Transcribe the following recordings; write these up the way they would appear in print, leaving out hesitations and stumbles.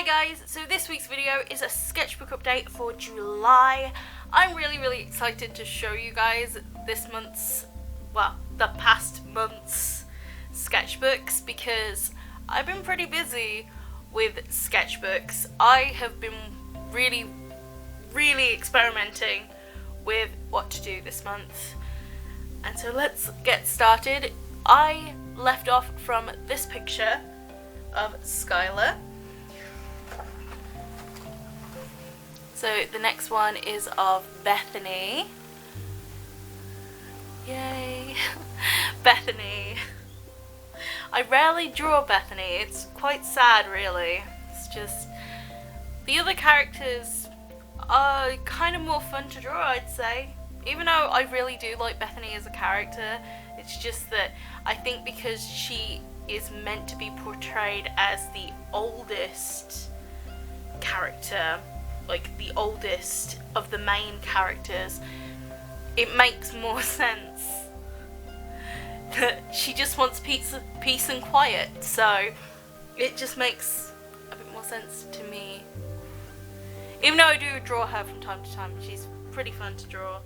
guys, so this week's video is a sketchbook update for July. I'm really excited to show you guys this month's, well, the past month's sketchbooks because I've been pretty busy with sketchbooks. I have been really experimenting with what to do this month. And so let's get started. I left off from this picture of Skylar. So the next one is of Bethany. Yay! Bethany. I rarely draw Bethany. It's quite sad, really. It's just the other characters are kind of more fun to draw, I'd say. Even though I really do like Bethany as a character, it's just that I think because she is meant to be portrayed as the oldest character, like the oldest of the main characters, it makes more sense that she just wants peace and quiet, so it just makes a bit more sense to me. Even though I do draw her from time to time, she's pretty fun to draw.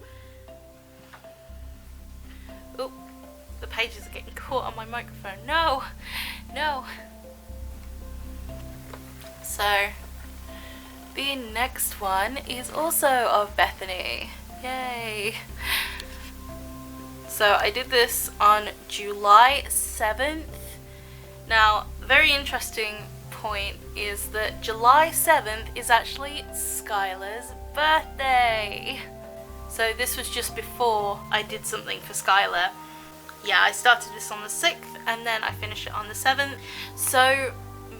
Oh, the pages are getting caught on my microphone. No! So the next one is also of Bethany. Yay! So I did this on July 7th. Now, a very interesting point is that July 7th is actually Skylar's birthday. So this was just before I did something for Skylar. Yeah, I started this on the 6th and then I finished it on the 7th. So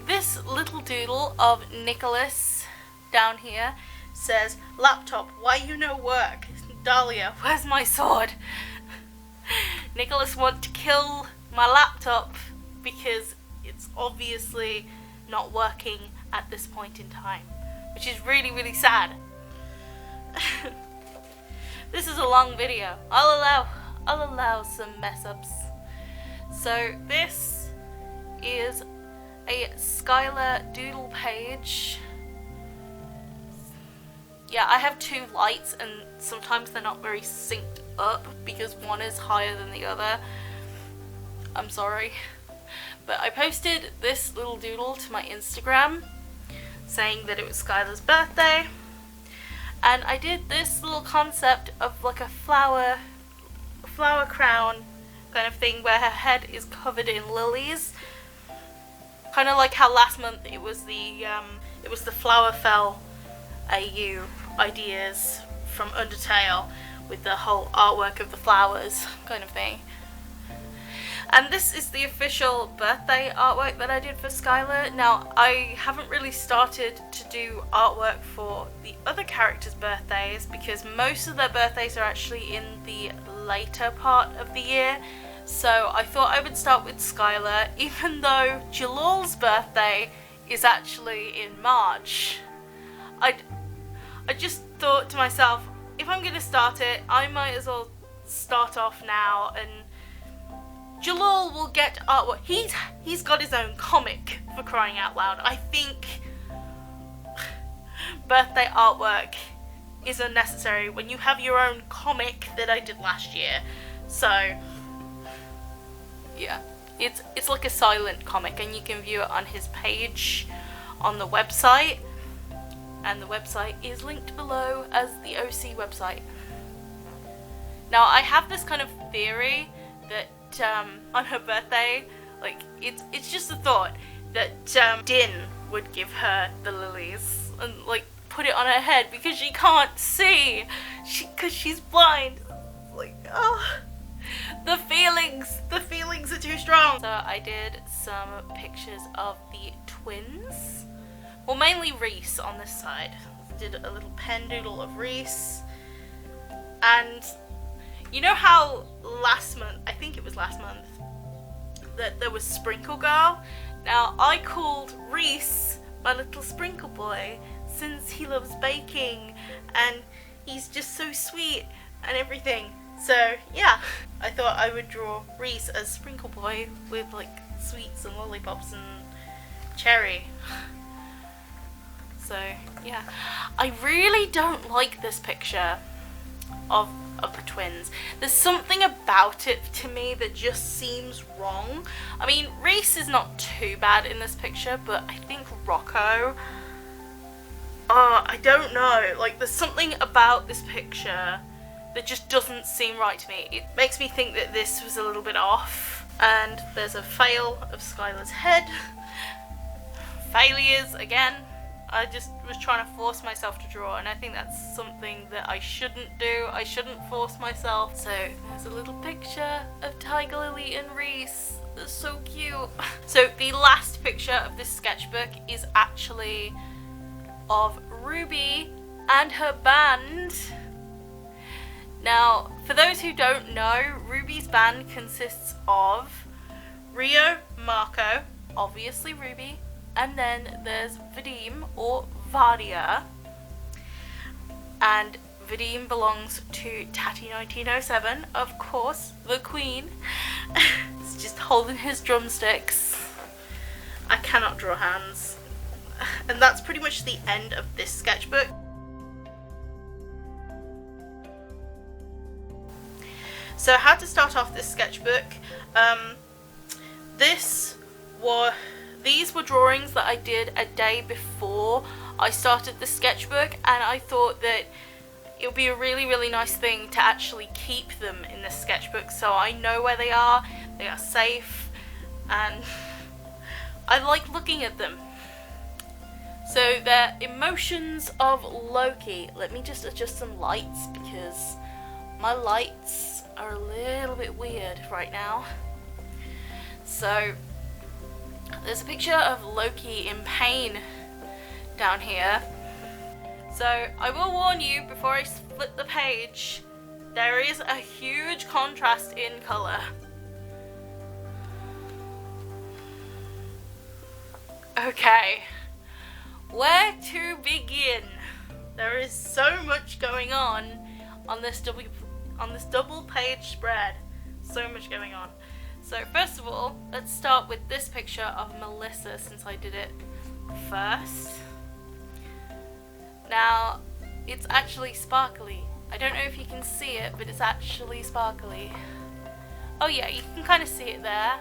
this little doodle of Nicholas down here says, "Laptop, why you no work? Dahlia, where's my sword?" Nicholas wants to kill my laptop because it's obviously not working at this point in time, which is really sad. This is a long video. I'll allow some mess ups. So this is a Skylar doodle page. Yeah, I have two lights and sometimes they're not very synced up because one is higher than the other. I'm sorry. But I posted this little doodle to my Instagram saying that it was Skylar's birthday. And I did this little concept of like a flower crown kind of thing where her head is covered in lilies. Kind of like how last month it was the Flower Fell AU ideas from Undertale with the whole artwork of the flowers kind of thing. And this is the official birthday artwork that I did for Skylar. Now, I haven't really started to do artwork for the other characters' birthdays because most of their birthdays are actually in the later part of the year. So I thought I would start with Skylar, even though Jalal's birthday is actually in March. I just thought to myself, if I'm going to start it, I might as well start off now, and Jalal will get artwork. He's got his own comic, for crying out loud. I think birthday artwork is unnecessary when you have your own comic that I did last year. So yeah, it's like a silent comic and you can view it on his page on the website. And the website is linked below as the OC website. Now, I have this kind of theory that on her birthday, like it's just a thought that Din would give her the lilies and like put it on her head because she can't see, because she's blind. Like, oh, the feelings are too strong. So I did some pictures of the twins. Well, mainly Reese on this side. Did a little pen doodle of Reese. And you know how last month, I think it was last month, that there was Sprinkle Girl? Now, I called Reese my little sprinkle boy since he loves baking and he's just so sweet and everything. So, yeah, I thought I would draw Reese as Sprinkle Boy with like sweets and lollipops and cherry. So yeah, I really don't like this picture of the twins. There's something about it to me that just seems wrong. I mean, Reese is not too bad in this picture, but I think Rocco, I don't know, like there's something about this picture that just doesn't seem right to me. It makes me think that this was a little bit off. And there's a fail of Skylar's head. Failures again. I just was trying to force myself to draw, and I think that's something that I shouldn't do. I shouldn't force myself. So there's a little picture of Tiger Lily and Reese. That's so cute. So the last picture of this sketchbook is actually of Ruby and her band. Now, for those who don't know, Ruby's band consists of Rio, Marco, obviously Ruby, and then there's Vadim or Vadia, and Vadim belongs to Tatty 1907, of course, the Queen. He's just holding his drumsticks. I cannot draw hands. And that's pretty much the end of this sketchbook. So how to start off this sketchbook, these were drawings that I did a day before I started the sketchbook, and I thought that it would be a really nice thing to actually keep them in the sketchbook so I know where they are safe, and I like looking at them. So they're Emotions of Loki. Let me just adjust some lights because my lights are a little bit weird right now. So there's a picture of Loki in pain down here. So I will warn you before I flip the page, there is a huge contrast in colour. Okay, where to begin? There is so much going on this double page spread. So much going on. So first of all, let's start with this picture of Melissa, since I did it first. Now, it's actually sparkly. I don't know if you can see it, but it's actually sparkly. Oh yeah, you can kind of see it there.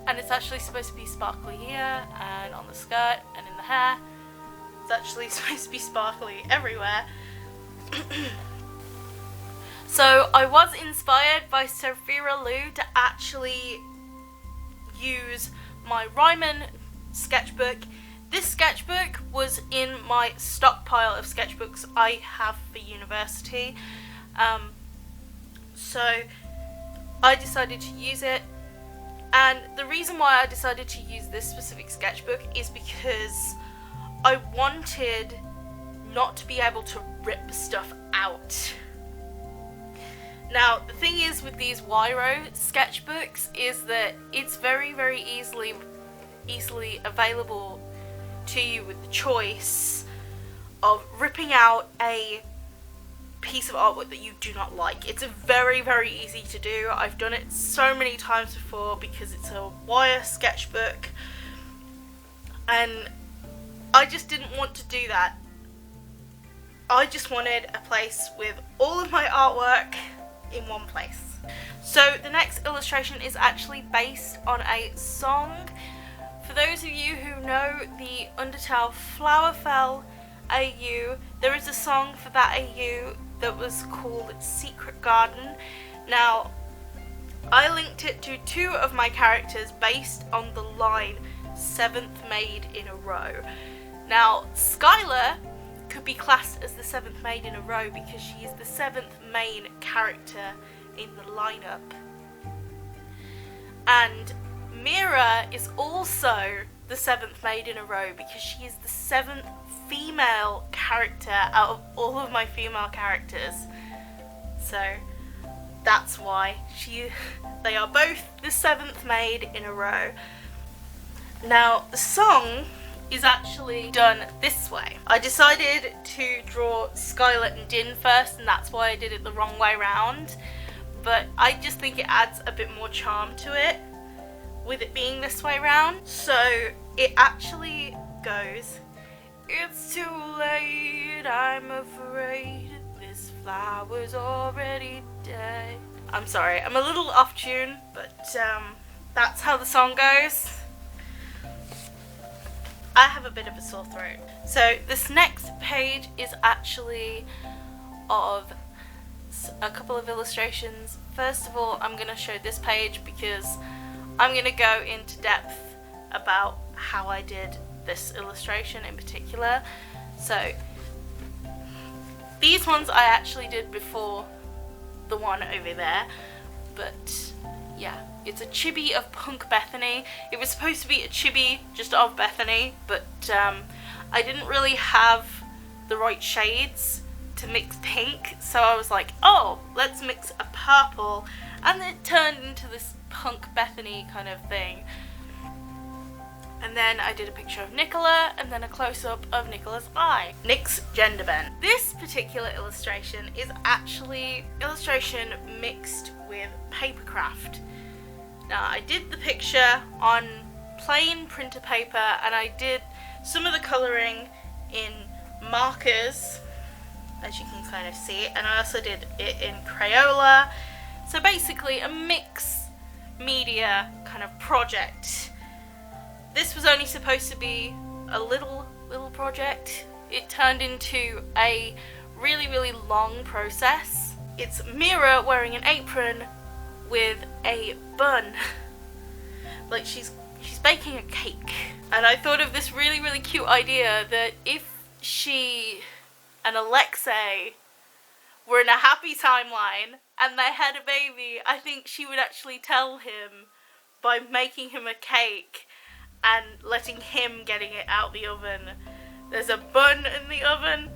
And it's actually supposed to be sparkly here, and on the skirt, and in the hair. It's actually supposed to be sparkly everywhere. So I was inspired by Sophia Lou to actually use my Ryman sketchbook. This sketchbook was in my stockpile of sketchbooks I have for university. So I decided to use it. And the reason why I decided to use this specific sketchbook is because I wanted not to be able to rip stuff out. Now, the thing is with these Wiro sketchbooks is that it's very easily available to you with the choice of ripping out a piece of artwork that you do not like. It's very easy to do. I've done it so many times before because it's a wire sketchbook, and I just didn't want to do that. I just wanted a place with all of my artwork in one place. So the next illustration is actually based on a song. For those of you who know the Undertale Flowerfell AU, there is a song for that AU that was called Secret Garden. Now, I linked it to two of my characters based on the line 7th maid in a row. Now, Skylar could be classed as the 7th maid in a row because she is the 7th main character in the lineup. And Mira is also the 7th maid in a row because she is the 7th female character out of all of my female characters. So that's why they are both the 7th maid in a row. Now, the song is actually done this way. I decided to draw Skylar and Din first, and that's why I did it the wrong way round, but I just think it adds a bit more charm to it with it being this way round. So it actually goes It's too late, I'm afraid. This flower's already dead. I'm sorry, I'm a little off tune, but that's how the song goes. I have a bit of a sore throat. So this next page is actually of a couple of illustrations. First of all, I'm going to show this page because I'm going to go into depth about how I did this illustration in particular. So these ones I actually did before the one over there, but yeah, it's a chibi of Punk Bethany. It was supposed to be a chibi just of Bethany, but I didn't really have the right shades to mix pink, so I was like, oh, let's mix a purple, and it turned into this Punk Bethany kind of thing. And then I did a picture of Nicola, and then a close-up of Nicola's eye. Nick's gender bend. This particular illustration is actually illustration mixed with papercraft. Now, I did the picture on plain printer paper, and I did some of the colouring in markers, as you can kind of see, and I also did it in Crayola. So basically a mixed media kind of project. This was only supposed to be a little project. It turned into a really long process. It's Mira wearing an apron with a bun, like she's baking a cake. And I thought of this really cute idea that if she and Alexei were in a happy timeline and they had a baby, I think she would actually tell him by making him a cake and letting him getting it out the oven. There's a bun in the oven.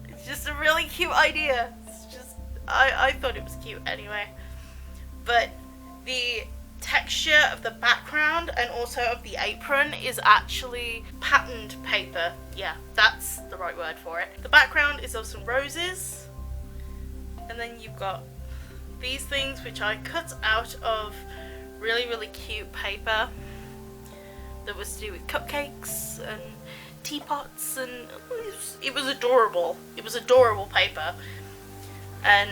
It's just a really cute idea. It's just, I thought it was cute anyway. But the texture of the background and also of the apron is actually patterned paper. Yeah, that's the right word for it. The background is of some roses, and then you've got these things which I cut out of really cute paper that was to do with cupcakes and teapots, and it was adorable. It was adorable paper. And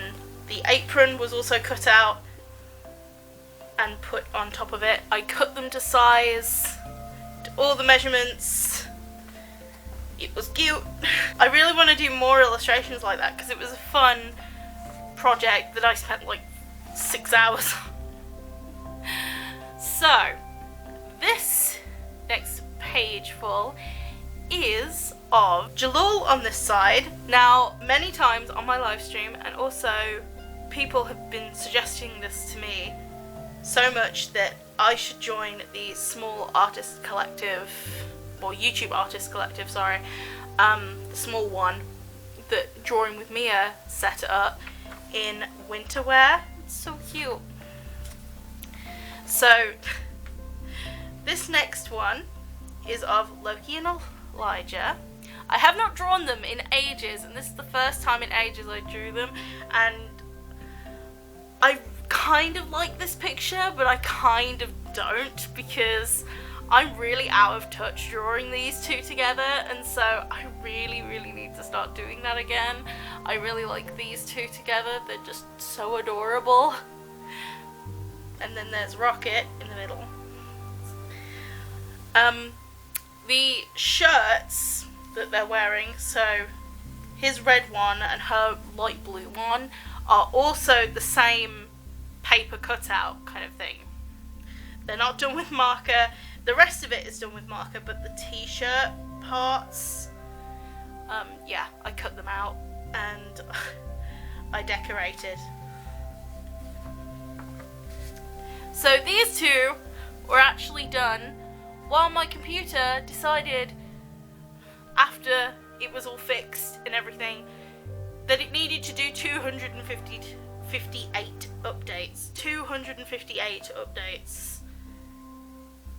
the apron was also cut out and put on top of it. I cut them to size, to all the measurements. It was cute. I really want to do more illustrations like that because it was a fun project that I spent like 6 hours on. So, this next page full is of Jalul on this side. Now, many times on my live stream, and also people have been suggesting this to me so much that I should join the small artist collective, or YouTube artist collective, sorry, the small one that Drawing with Mia set up in winter wear. It's so cute. So this next one is of Loki and Elijah. I have not drawn them in ages, and this is the first time in ages I drew them, and I kind of like this picture, but I kind of don't, because I'm really out of touch drawing these two together, and so I really need to start doing that again. I really like these two together. They're just so adorable. And then there's Rocket in the middle. The shirts that they're wearing, so his red one and her light blue one, are also the same paper cutout kind of thing. They're not done with marker. The rest of it is done with marker, but the t-shirt parts, yeah, I cut them out and I decorated. So these two were actually done while my computer decided, after it was all fixed and everything, that it needed to do 258 updates. 258 updates.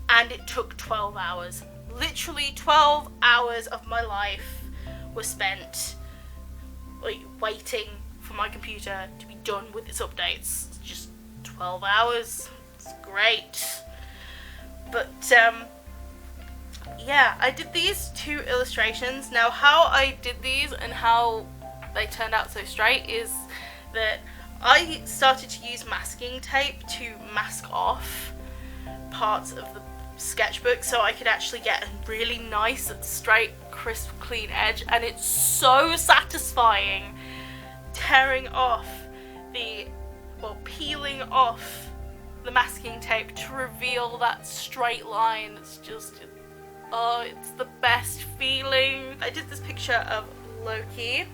And it took 12 hours. Literally 12 hours of my life was spent like waiting for my computer to be done with its updates. Just 12 hours. It's great. But yeah, I did these 2 illustrations. Now how I did these and how they turned out so straight is that I started to use masking tape to mask off parts of the sketchbook so I could actually get a really nice, straight, crisp, clean edge, and it's so satisfying tearing off peeling off the masking tape to reveal that straight line. It's just, oh, it's the best feeling. I did this picture of Loki.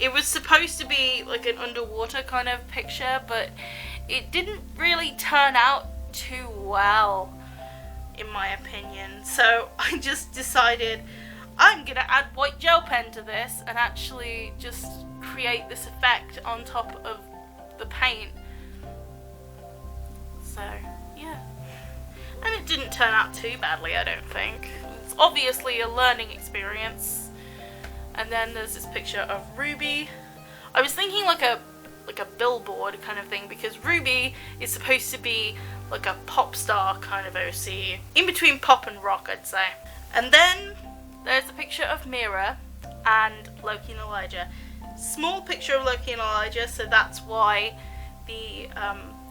It was supposed to be like an underwater kind of picture, but it didn't really turn out too well, in my opinion. So I just decided I'm gonna add white gel pen to this and actually just create this effect on top of the paint. So yeah, and it didn't turn out too badly, I don't think. It's obviously a learning experience. And then there's this picture of Ruby. I was thinking like a billboard kind of thing, because Ruby is supposed to be like a pop star kind of OC, in between pop and rock, I'd say. And then there's a picture of Mira and Loki and Elijah. Small picture of Loki and Elijah, so that's why the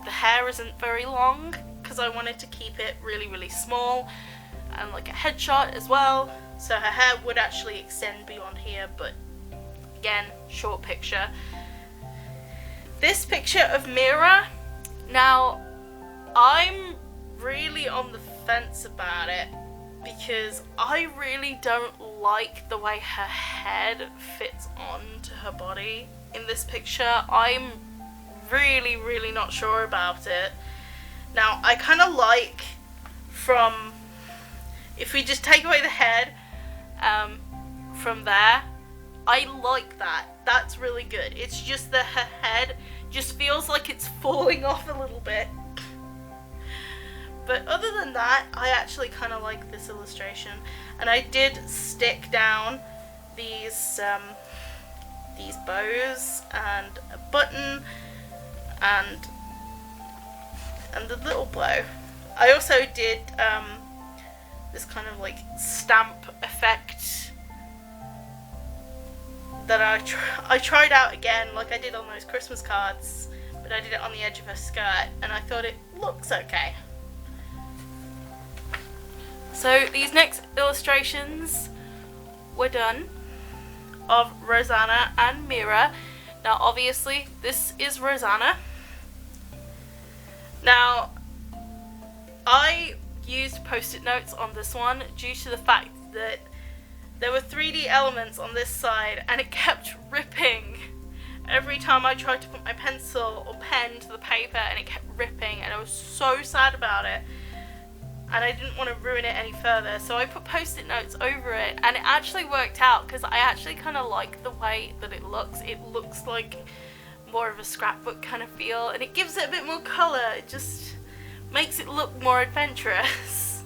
hair isn't very long, because I wanted to keep it really, really small, and like a headshot as well, so her hair would actually extend beyond here, but again, short picture. This picture of Mira, now I'm really on the fence about it, because I really don't like the way her head fits onto her body in this picture. I'm really, really not sure about it. Now, I kind of like if we just take away the head from there, I like that. That's really good. It's just that her head just feels like it's falling off a little bit. But other than that, I actually kind of like this illustration. And I did stick down these bows and a button and the little bow. I also did this kind of like stamp effect that I tried out again, like I did on those Christmas cards, but I did it on the edge of her skirt, and I thought it looks okay. So these next illustrations were done of Rosanna and Mira. Now obviously this is Rosanna. Now I used post-it notes on this one due to the fact that there were 3D elements on this side and it kept ripping every time I tried to put my pencil or pen to the paper, and it kept ripping, and I was so sad about it. And I didn't want to ruin it any further, so I put post-it notes over it, and it actually worked out because I actually kind of like the way that it looks. It looks like more of a scrapbook kind of feel, and it gives it a bit more colour. It just makes it look more adventurous.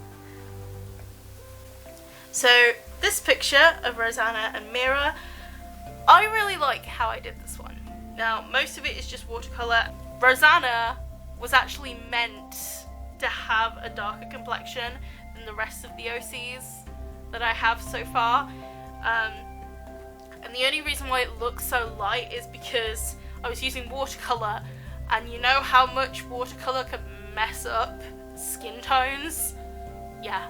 So this picture of Rosanna and Mira, I really like how I did this one. Now most of it is just watercolour. Rosanna was actually meant to have a darker complexion than the rest of the OCs that I have so far, and the only reason why it looks so light is because I was using watercolour, and you know how much watercolour can mess up skin tones? Yeah,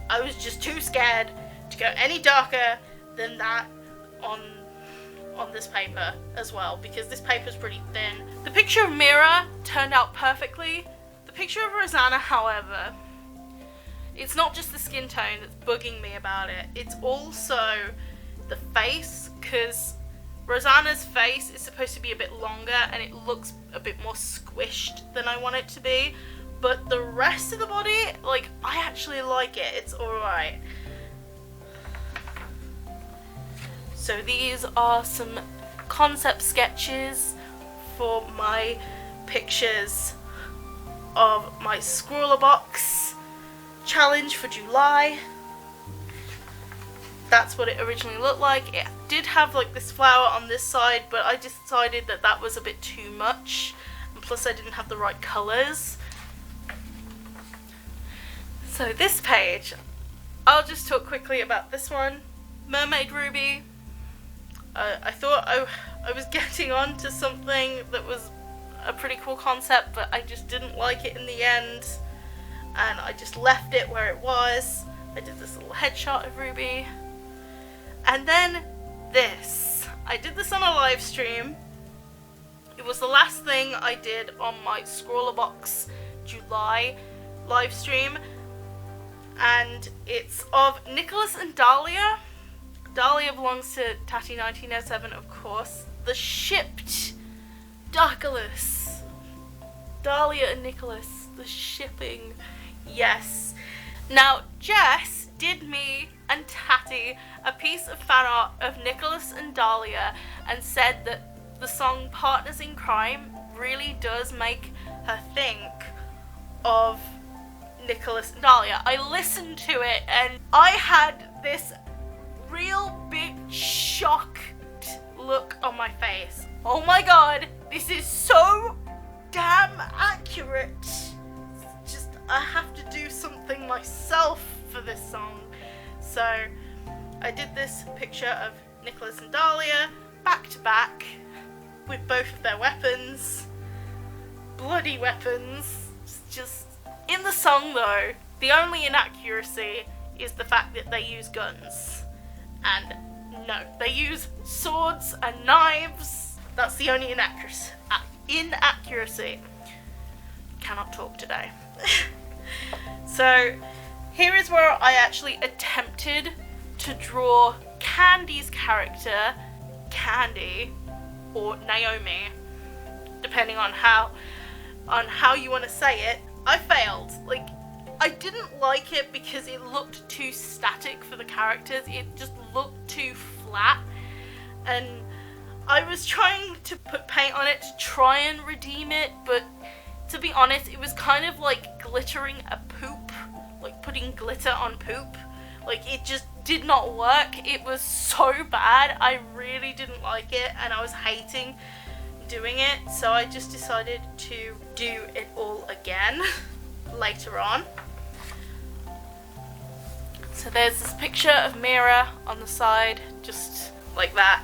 I was just too scared to go any darker than that on this paper as well, because this paper's pretty thin. The picture of Mira turned out perfectly. The picture of Rosanna, however, it's not just the skin tone that's bugging me about it, it's also the face, because Rosanna's face is supposed to be a bit longer and it looks a bit more squished than I want it to be, but the rest of the body, like, I actually like it, it's alright. So these are some concept sketches for my pictures of my Scrawler Box challenge for July. That's what it originally looked like. It did have like this flower on this side, but I decided that that was a bit too much, and plus I didn't have the right colours. So this page, I'll just talk quickly about this one. Mermaid Ruby. I thought I was getting on to something that was a pretty cool concept, but I just didn't like it in the end, and I just left it where it was. I did this little headshot of Ruby, and then this. I did this on a live stream. It was the last thing I did on my Scrawlerbox July live stream, and it's of Nicholas and Dahlia. Dahlia belongs to Tatty 1907, of course. The shipped Darkulus. Dahlia and Nicholas. The shipping. Yes. Now, Jess did me and Tatty a piece of fan art of Nicholas and Dahlia and said that the song Partners in Crime really does make her think of Nicholas and Dahlia. I listened to it and I had this real big shocked look on my face. Oh my god, this is so damn accurate. It's just, I have to do something myself for this song. So I did this picture of Nicholas and Dahlia back to back with both of their weapons. Bloody weapons. It's just, in the song though, the only inaccuracy is the fact that they use guns. And no, they use swords and knives. That's the only inaccuracy. Cannot talk today. So here is where I actually attempted to draw Candy's character, Candy, or Naomi, depending on how you want to say it. I failed. Like, I didn't like it because it looked too static for the characters. It just looked too flat, and I was trying to put paint on it to try and redeem it, but to be honest, it was kind of like glittering a poop, like putting glitter on poop. Like, it just did not work. It was so bad. I really didn't like it, and I was hating doing it, so I just decided to do it all again later on. So there's this picture of Mira on the side, just like that.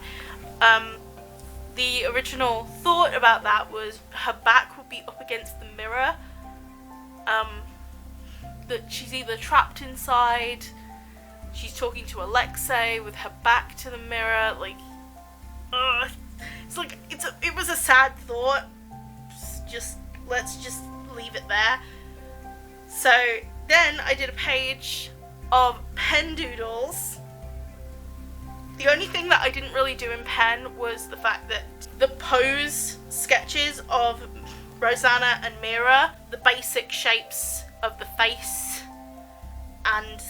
The original thought about that was her back would be up against the mirror. That she's either trapped inside, she's talking to Alexei with her back to the mirror, like, it's like, it was a sad thought. Let's just leave it there. So then I did a page of pen doodles. The only thing that I didn't really do in pen was the fact that the pose sketches of Rosanna and Mira, the basic shapes of the face and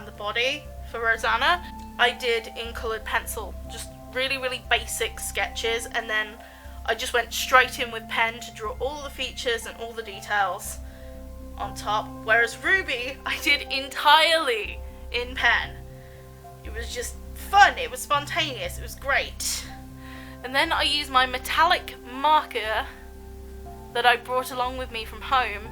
the body for Rosanna, I did in coloured pencil. Just really, really basic sketches, and then I just went straight in with pen to draw all the features and all the details on top. Whereas Ruby, I did entirely in pen. It was just fun, it was spontaneous, it was great. And then I used my metallic marker that I brought along with me from home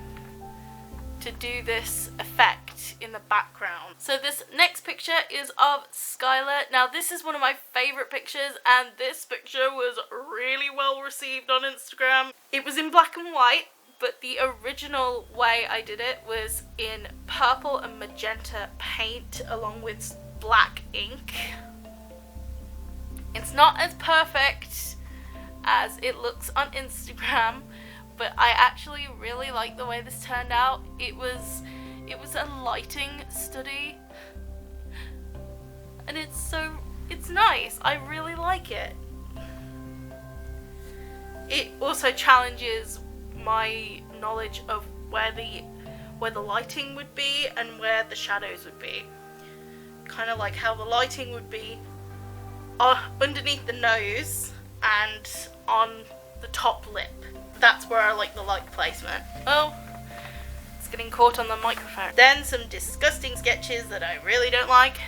to do this effect in the background. So this next picture is of Skylar. Now this is one of my favourite pictures, and this picture was really well received on Instagram. It was in black and white, but the original way I did it was in purple and magenta paint along with black ink. It's not as perfect as it looks on Instagram, but I actually really like the way this turned out. It was a lighting study, and it's nice. I really like it. It also challenges my knowledge of where the lighting would be and where the shadows would be. Kind of like how the lighting would be underneath the nose and on the top lip. That's where I like the light placement. Oh, it's getting caught on the microphone. Then some disgusting sketches that I really don't like.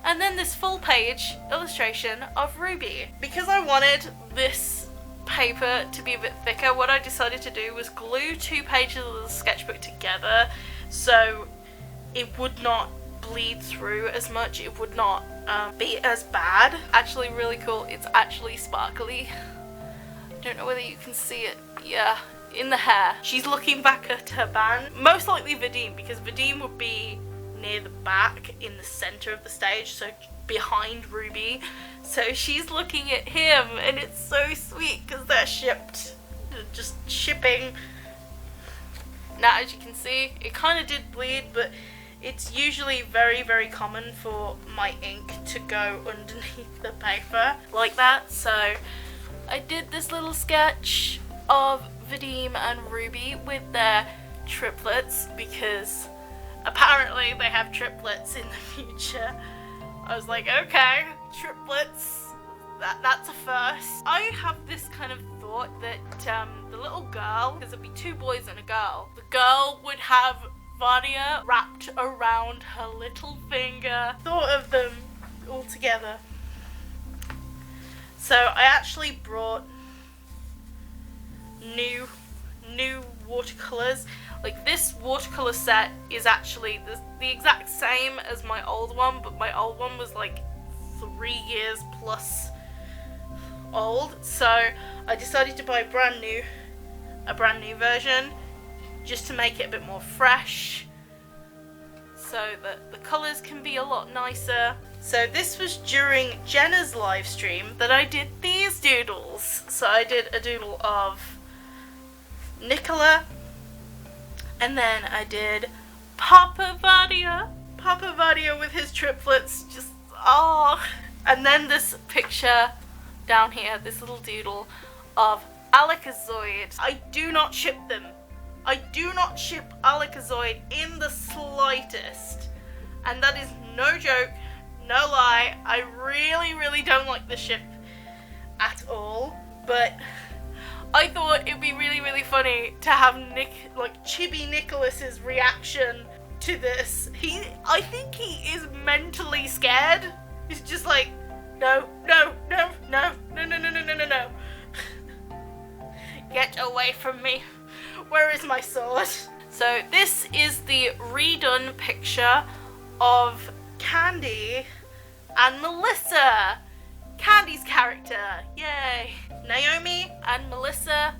And then this full page illustration of Ruby. Because I wanted this paper to be a bit thicker, what I decided to do was glue 2 pages of the sketchbook together. So it would not bleed through as much, it would not be as bad. Actually really cool, it's actually sparkly. Don't know whether you can see it. Yeah, in the hair. She's looking back at her band. Most likely Vadim, because Vadim would be near the back in the center of the stage, so behind Ruby. So she's looking at him, and it's so sweet because they're shipped. They're just shipping. Now, as you can see, it kind of did bleed, but it's usually very, very common for my ink to go underneath the paper like that. So I did this little sketch of Vadim and Ruby with their triplets because apparently they have triplets in the future. I was like, okay, triplets, that's a first. I have this kind of thought that the little girl, because there'd be 2 boys and a girl, the girl would have Vadia wrapped around her little finger. Thought of them all together. So I actually brought new watercolors. Like, this watercolor set is actually the exact same as my old one, but my old one was like 3 years plus old. So I decided to buy a brand new version, just to make it a bit more fresh, so that the colours can be a lot nicer. So this was during Jenna's live stream that I did these doodles. So I did a doodle of Nicola, and then I did Papa Vadia with his triplets, just, oh. And then this picture down here, this little doodle of Alakazoid. I do not ship them. I do not ship Alakazoid in the slightest. And that is no joke, no lie. I really, really don't like the ship at all. But I thought it'd be really, really funny to have Chibi Nicholas's reaction to this. I think he is mentally scared. He's just like, no. Get away from me. Where is my sword? So this is the redone picture of Candy and Melissa. Candy's character, yay. Naomi and Melissa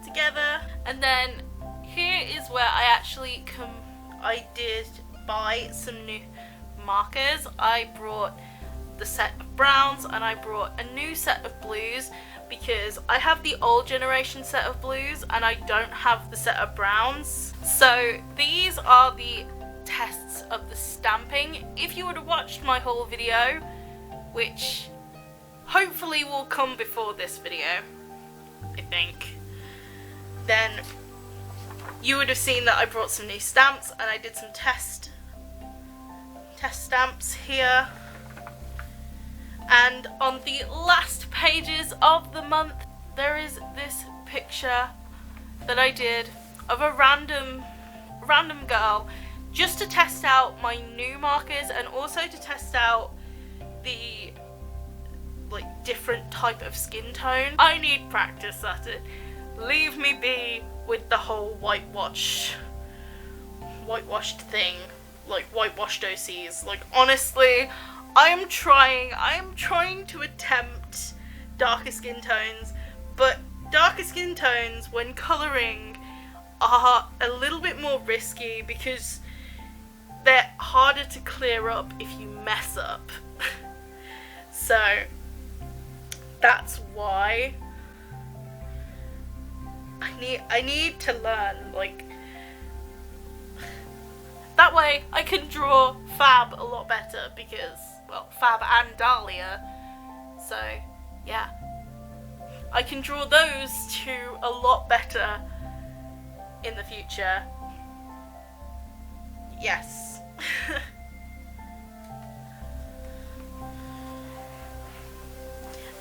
together. And then here is where I did buy some new markers. I brought the set of browns and I brought a new set of blues, because I have the old generation set of blues and I don't have the set of browns. So these are the tests of the stamping. If you would have watched my whole video, which hopefully will come before this video, I think, then you would have seen that I brought some new stamps and I did some test stamps here. And on the last pages of the month, there is this picture that I did of a random girl, just to test out my new markers and also to test out the different type of skin tone. I need practice at it. Leave me be with the whole whitewashed thing, like whitewashed OCs. Like, honestly, I am trying to attempt darker skin tones, but darker skin tones when colouring are a little bit more risky because they're harder to clear up if you mess up. So that's why I need to learn, like, that way I can draw Fab a lot better, because, well, Fab and Dahlia, so yeah, I can draw those two a lot better in the future. Yes.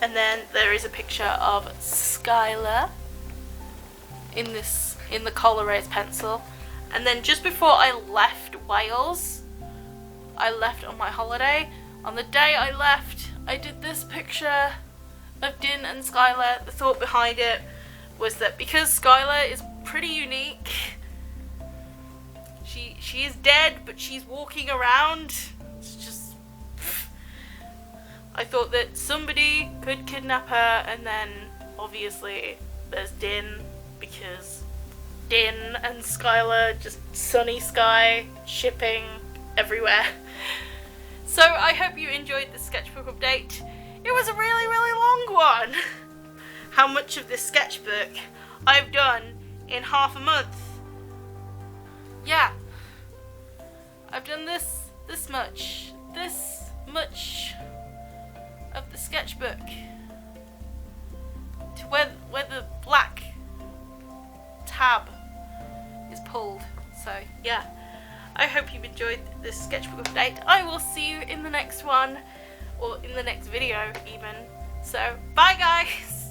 And then there is a picture of Skylar in the Colorado pencil. And then just before I left Wales, I left on my holiday. On the day I left, I did this picture of Din and Skylar. The thought behind it was that because Skylar is pretty unique, She is dead, but she's walking around. It's just... I thought that somebody could kidnap her, and then obviously there's Din, because Din and Skylar, just sunny sky, shipping everywhere. So I hope you enjoyed the sketchbook update. It was a really, really long one. How much of this sketchbook I've done in half a month? Yeah, I've done this much of the sketchbook, to where the black tab is pulled. So yeah, I hope you've enjoyed this sketchbook update. I will see you in the next one, or in the next video even. So bye guys!